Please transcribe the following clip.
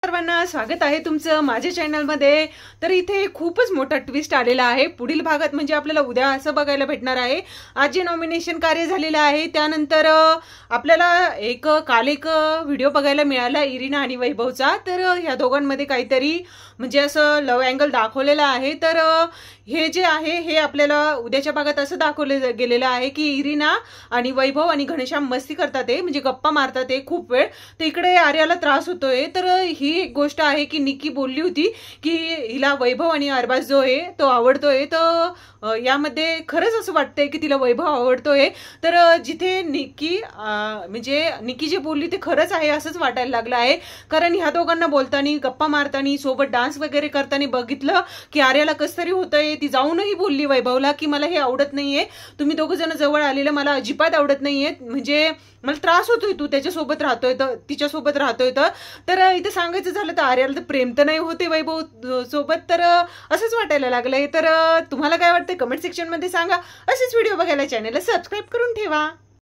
सर्वांना स्वागत आहे तुमचं माझ्या चॅनलमध्ये। तर इथे खूपच मोठा ट्विस्ट आलेला आहे पुढील भागात, म्हणजे आपल्याला उद्या असं बघायला भेटणार आहे। आज जे नॉमिनेशन कार्य झालेलं आहे त्यानंतर आपल्याला काल एक व्हिडिओ बघायला मिळाला इरिना आणि वैभवचा। तर ह्या दोघांमध्ये काहीतरी म्हणजे असं लव अँगल दाखवलेला आहे। तर हे जे आहे हे आपल्याला उद्याच्या भागात असं दाखवले गेलेलं आहे की इरिना आणि वैभव आणि घनश्याम मस्ती करतात, म्हणजे गप्पा मारतात खूप वेळ। तर इकडे आर्याला त्रास होतोय। तर ही एक गोष्ट आहे की निक्की बोलली होती की हिला वैभव आणि अरबाज जो आहे तो आवडतोय। तर यामध्ये खरंच असं वाटतंय की तिला वैभव आवडतोय। तर जिथे निक्की म्हणजे निक्की जे बोलली ते खरंच आहे असंच वाटायला लागलं आहे। कारण ह्या दोघांना बोलताना गप्पा मारताना सोबत डान्स वगैरे करताना बघितलं की आर्याला कसं तरी होतंय। ती जाऊनही बोलली वैभवला की मला हे आवडत नाहीये, तुम्ही दोघं जण जवळ आलेलं मला अजिबात आवडत नाहीये, म्हणजे मला त्रास होतोय तू त्याच्यासोबत राहतोय तर तिच्यासोबत राहतोय। तर इथे सांगायचं झालं तर आर्याला तर प्रेम तर नाही होते वैभव सोबत। तर असंच वाटायला लागलंय। तर तुम्हाला काय वाटतंय कमेंट सेक्शन मध्ये सांगा। असेच व्हिडिओ बघायला चॅनलला सबस्क्राईब करून ठेवा।